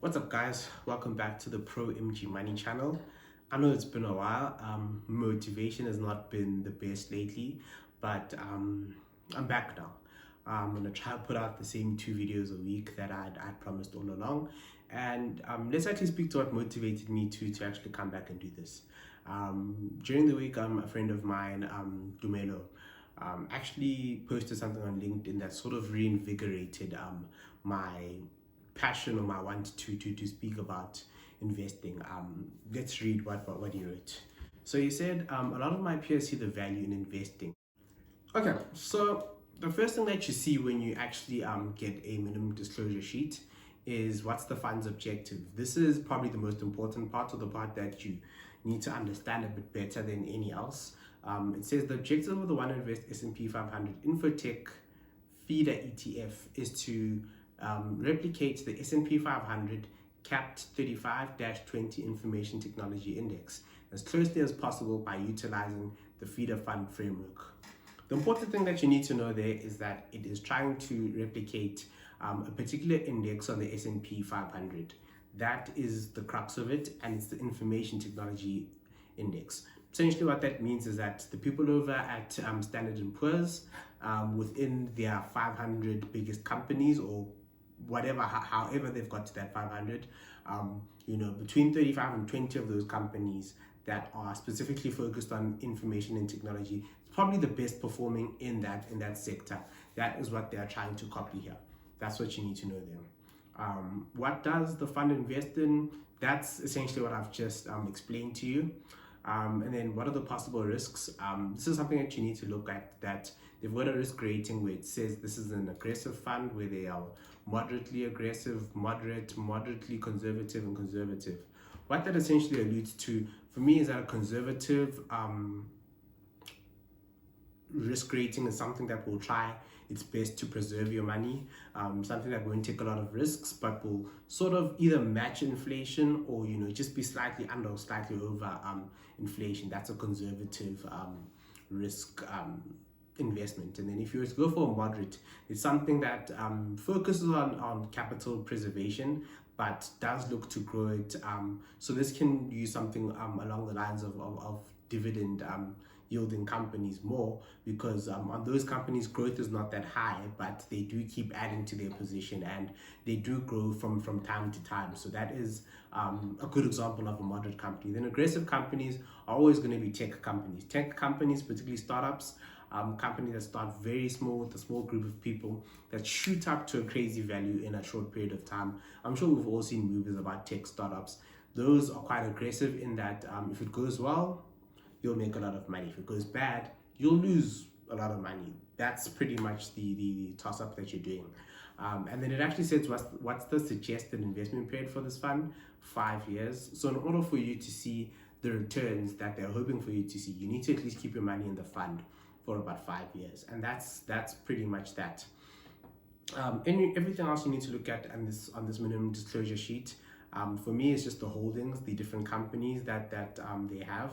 What's up, guys? Welcome back to the Pro MG Money channel. I know it's been a while. Motivation has not been the best lately, but I'm back now. I'm gonna try to put out the same 2 videos a week that I'd promised all along, and let's actually speak to what motivated me to actually come back and do this. During the week, a friend of mine, Dumelo, actually posted something on LinkedIn that sort of reinvigorated my passion or my want to speak about investing. Let's read what he wrote. So he said, a lot of my peers see the value in investing. Okay, so the first thing that you see when you actually get a minimum disclosure sheet is what's the fund's objective. This is probably the most important part, or the part that you need to understand a bit better than any else. It says the objective of the One Invest S&P 500 Infotech feeder ETF is to replicate the S&P 500 capped 35-20 Information Technology Index as closely as possible by utilizing the feeder fund framework. The important thing that you need to know there is that it is trying to replicate a particular index on the S&P 500. That is the crux of it, and it's the Information Technology Index. Essentially what that means is that the people over at Standard & Poor's, within their 500 biggest companies, or whatever, however they've got to that 500, between 35 and 20 of those companies that are specifically focused on information and technology, it's probably the best performing in that sector. That is what they are trying to copy here. That's what you need to know there. What does the fund invest in? That's essentially what I've just explained to you. And then what are the possible risks? This is something that you need to look at, that they've got a risk rating where it says this is an aggressive fund, where they are moderately aggressive, moderately conservative, and conservative. What that essentially alludes to for me is that a conservative risk rating is something that will try its best to preserve your money, something that won't take a lot of risks but will sort of either match inflation or just be slightly under or slightly over inflation. That's a conservative risk investment. And then if you were to go for a moderate, it's something that focuses on capital preservation but does look to grow it. So this can use something along the lines of dividend yielding companies more, because on those companies growth is not that high, but they do keep adding to their position and they do grow from time to time. So that is a good example of a moderate company. Then aggressive companies are always going to be tech companies, particularly startups, companies that start very small with a small group of people that shoot up to a crazy value in a short period of time. I'm sure we've all seen movies about tech startups. Those are quite aggressive in that if it goes well, you'll make a lot of money. If it goes bad, you'll lose a lot of money. That's pretty much the toss-up that you're doing. And then it actually says what's the suggested investment period for this fund? 5 years. So in order for you to see the returns that they're hoping for you to see, you need to at least keep your money in the fund for about 5 years. And that's pretty much that. Everything else you need to look at on this minimum disclosure sheet, for me, is just the holdings, the different companies that they have.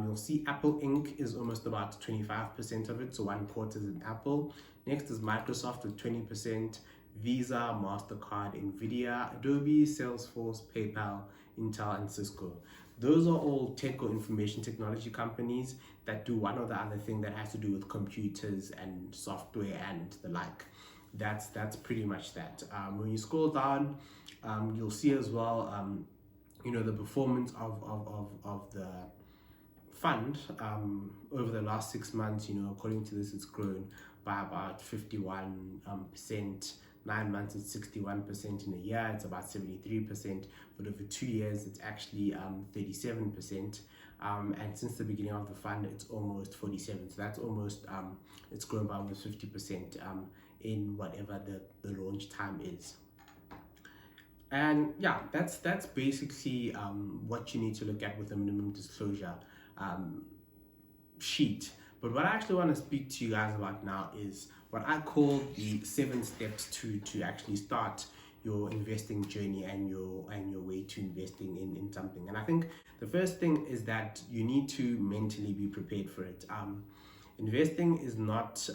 You'll see Apple Inc. is almost about 25% of it, so 1/4 is in Apple. Next is Microsoft with 20%, Visa, MasterCard, Nvidia, Adobe, Salesforce, PayPal, Intel, and Cisco. Those are all tech or information technology companies that do one or the other thing that has to do with computers and software and the like. That's pretty much that. When you scroll down, you'll see as well, the performance of the fund over the last 6 months. According to this, it's grown by about 51%. 9 months it's 61%. In a year it's about 73%, but over 2 years it's actually 37%. And since the beginning of the fund it's almost 47. So that's almost it's grown by almost 50% in whatever the launch time is. And yeah, that's basically what you need to look at with a minimum disclosure sheet. But what I actually want to speak to you guys about now is what I call the 7 steps to actually start your investing journey and your way to investing in something. And I think the first thing is that you need to mentally be prepared for it. Investing is not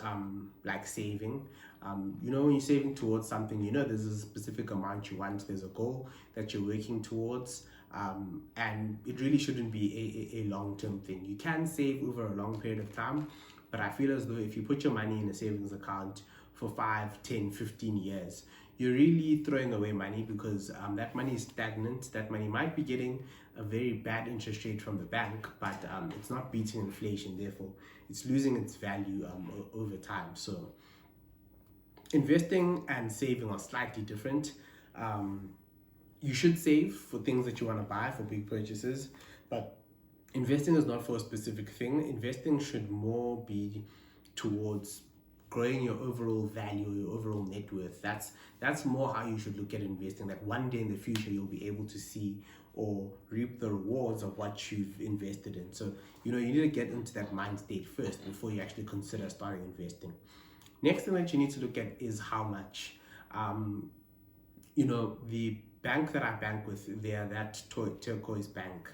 like saving. When you're saving towards something, there's a specific amount you want, there's a goal that you're working towards, and it really shouldn't be a long-term thing. You can save over a long period of time, but I feel as though if you put your money in a savings account for 5, 10, 15 years, you're really throwing away money because that money is stagnant. That money might be getting a very bad interest rate from the bank, but it's not beating inflation. Therefore, it's losing its value over time. So investing and saving are slightly different. You should save for things that you want to buy, for big purchases, but investing is not for a specific thing. Investing should more be towards growing your overall value, your overall net worth. That's more how you should look at investing. That one day in the future you'll be able to see or reap the rewards of what you've invested in. So you need to get into that mind state first before you actually consider starting investing. Next thing that you need to look at is how much. The bank that I bank with, they're that Turquoise Bank.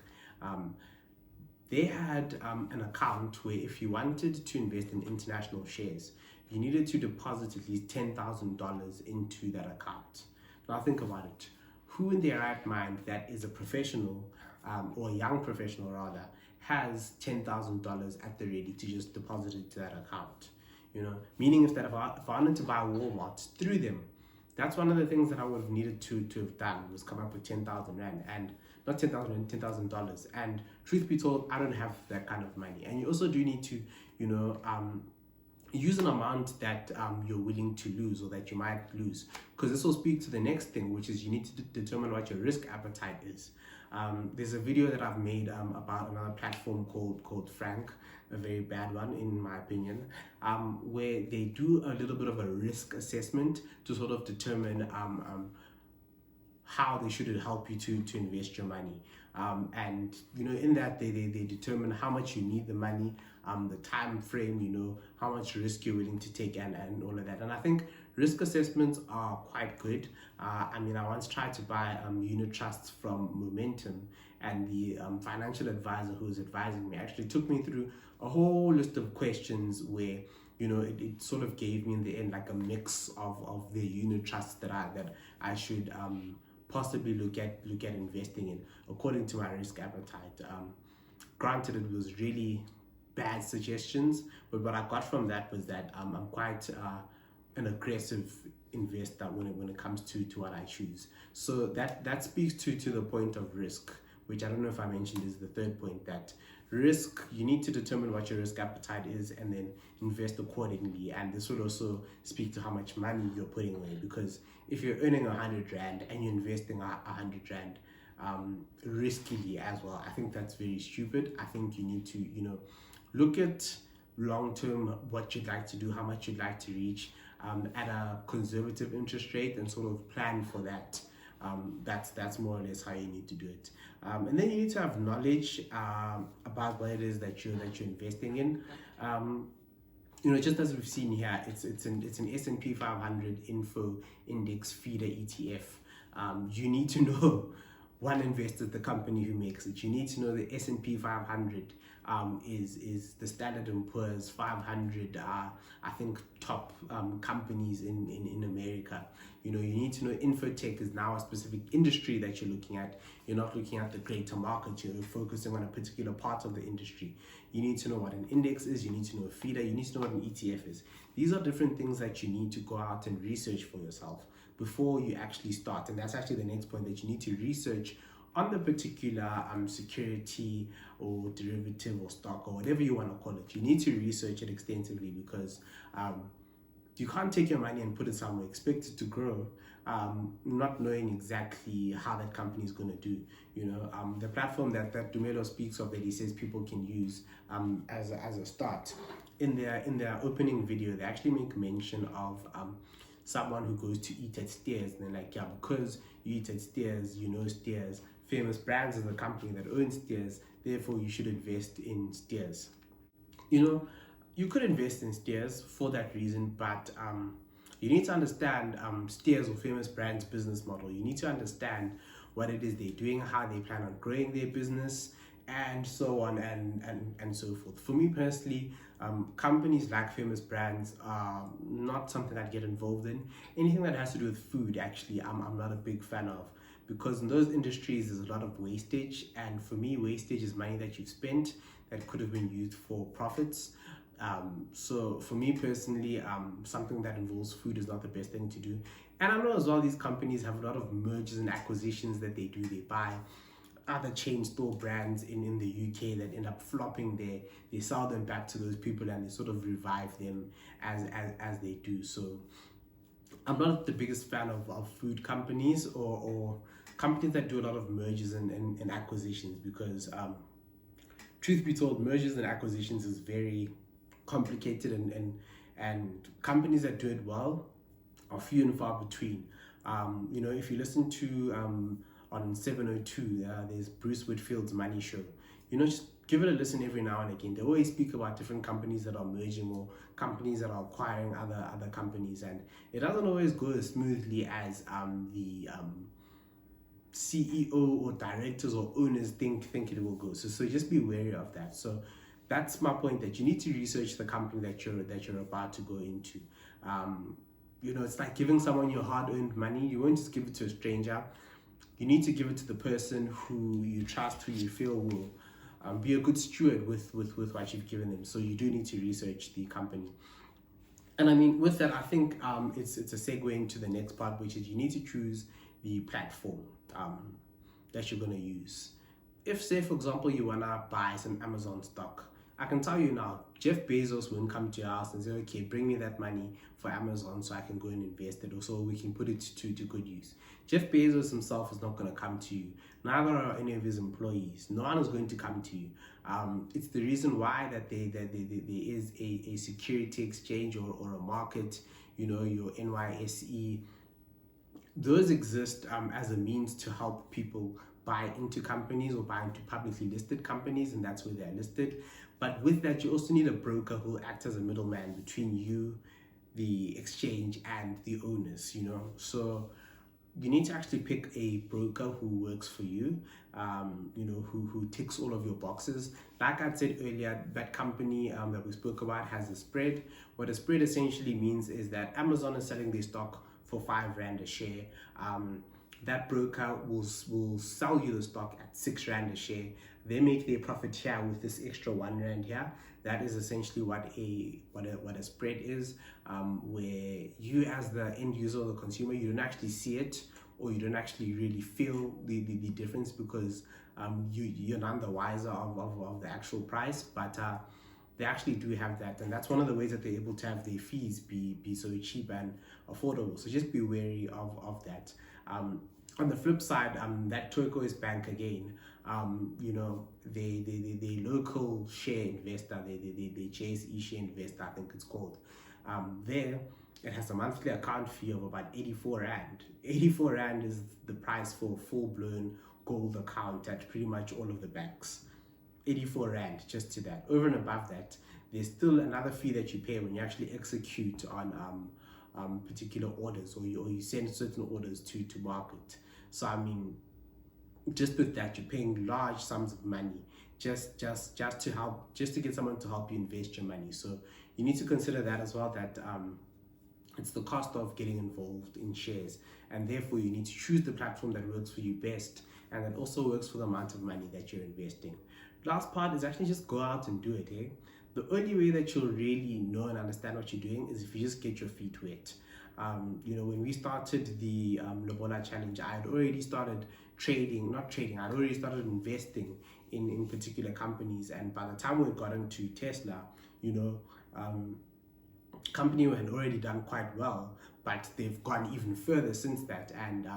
They had an account where if you wanted to invest in international shares, you needed to deposit at least $10,000 into that account. Now think about it. Who in their right mind that is a professional, or a young professional rather, has $10,000 at the ready to just deposit it to that account? Meaning if I wanted to buy Walmart through them, that's one of the things that I would have needed to have done, was come up with 10,000 Rand, and not 10,000, $10,000. And truth be told, I don't have that kind of money. And you also do need to, use an amount that you're willing to lose, or that you might lose, because this will speak to the next thing, which is you need to determine what your risk appetite is. There's a video that I've made about another platform called Frank, a very bad one in my opinion, where they do a little bit of a risk assessment to sort of determine how they should help you to invest your money. And in that they determine how much you need the money, the time frame, how much risk you're willing to take, and all of that. And I think risk assessments are quite good. I once tried to buy unit trusts from Momentum, and the financial advisor who was advising me actually took me through a whole list of questions where it sort of gave me in the end like a mix of the unit trusts that I should possibly look at investing in according to my risk appetite. Granted, it was really bad suggestions, but what I got from that was that I'm quite an aggressive investor when it comes to what I choose. So that speaks to the point of risk, which I don't know if I mentioned is the third point. That risk, you need to determine what your risk appetite is and then invest accordingly. And this would also speak to how much money you're putting away, because if you're earning 100 Rand and you're investing 100 Rand riskily as well, I think that's very stupid. I think you need to look at long term what you'd like to do, how much you'd like to reach at a conservative interest rate, and sort of plan for that. That's more or less how you need to do it. And then you need to have knowledge about what it is that you're investing in. Just as we've seen here, it's an S&P 500 info index feeder ETF. You need to know one investor, the company who makes it. You need to know the S&P 500 is the Standard & Poor's 500, I think, top companies in America. You need to know infotech is now a specific industry that you're looking at. You're not looking at the greater market. You're focusing on a particular part of the industry. You need to know what an index is. You need to know a feeder. You need to know what an ETF is. These are different things that you need to go out and research for yourself before you actually start. And that's actually the next point, that you need to research on the particular security or derivative or stock or whatever you want to call it. You need to research it extensively, because you can't take your money and put it somewhere, expect it to grow, not knowing exactly how that company is going to do. The platform that Dumelo speaks of, that he says people can use as a start, in their opening video, they actually make mention of someone who goes to eat at Steers, and they're like, yeah, because you eat at Steers, Steers, Famous Brands is the company that owns Steers, therefore you should invest in Steers. You could invest in Steers for that reason, but you need to understand Steers or Famous Brands business model. You need to understand what it is they're doing, how they plan on growing their business, and so on and so forth. For me personally, companies like Famous Brands are not something I'd get involved in. Anything that has to do with food, actually, I'm not a big fan of, because in those industries there's a lot of wastage, and for me, wastage is money that you've spent that could have been used for profits. So for me personally, something that involves food is not the best thing to do. And I know as well these companies have a lot of mergers and acquisitions that they do. They buy other chain store brands in the UK that end up flopping there. They sell them back to those people and they sort of revive them as they do. So I'm not the biggest fan of food companies or companies that do a lot of mergers and acquisitions, because truth be told, mergers and acquisitions is very complicated, and companies that do it well are few and far between. If you listen to on 702, there's Bruce Whitfield's Money Show. Just give it a listen every now and again. They always speak about different companies that are merging or companies that are acquiring other companies, and it doesn't always go as smoothly as the CEO or directors or owners think it will go. So just be wary of that. So that's my point, that you need to research the company that you're about to go into. It's like giving someone your hard-earned money. You won't just give it to a stranger. You need to give it to the person who you trust, who you feel will be a good steward with what you've given them. So you do need to research the company. And I mean, with that, I think it's a segue into the next part, which is you need to choose the platform that you're going to use. If, say, for example, you want to buy some Amazon stock, I can tell you now, Jeff Bezos won't come to your house and say, okay, bring me that money for Amazon so I can go and invest it, or so we can put it to good use. Jeff Bezos himself is not going to come to you. Neither are any of his employees. No one is going to come to you. It's the reason why that there is a security exchange or a market, your NYSE. Those exist as a means to help people buy into companies or buy into publicly listed companies, and that's where they're listed. But with that, you also need a broker who will act as a middleman between you, the exchange, and the owners, So you need to actually pick a broker who works for you, who ticks all of your boxes. Like I said earlier, that company that we spoke about has a spread. What a spread essentially means is that Amazon is selling their stock for R5 a share. That broker will sell you the stock at R6 a share. They make their profit here with this extra R1 here. That is essentially what a spread is, where you as the end user or the consumer, you don't actually see it, or you don't actually really feel the difference, because you're none the wiser of the actual price, but they actually do have that, and that's one of the ways that they're able to have their fees be so cheap and affordable. So just be wary of that. On the flip side, that Turquoise Bank again, they local share investor, they Chase eShare Investor, I think it's called. There, it has a monthly account fee of about 84 Rand. 84 Rand is the price for a full-blown gold account at pretty much all of the banks. 84 Rand just to that. Over and above that, there's still another fee that you pay when you actually execute on particular orders, or you send certain orders to market. So I mean, just with that, you're paying large sums of money just to get someone to help you invest your money. So you need to consider that as well, that it's the cost of getting involved in shares, and therefore you need to choose the platform that works for you best and that also works for the amount of money that you're investing. Last part is actually just go out and do it. The only way that you'll really know and understand what you're doing is if you just get your feet wet. When we started the Lobola Challenge, I had already started I'd already started investing in particular companies, and by the time we got into Tesla, company had already done quite well, but they've gone even further since that. And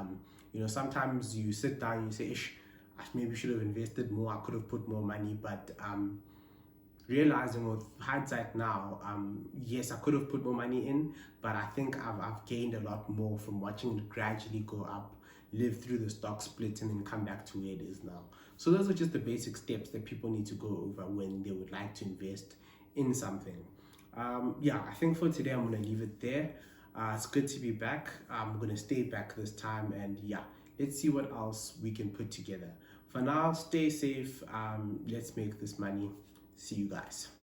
sometimes you sit down and you say, ish, I maybe should have invested more, I could have put more money, but realizing with hindsight now, yes, I could have put more money in, but I think I've gained a lot more from watching it gradually go up, live through the stock split, and then come back to where it is now. So those are just the basic steps that people need to go over when they would like to invest in something. I think for today I'm going to leave it there. It's good to be back. I'm going to stay back this time, and let's see what else we can put together. For now, stay safe. Let's make this money. See you guys.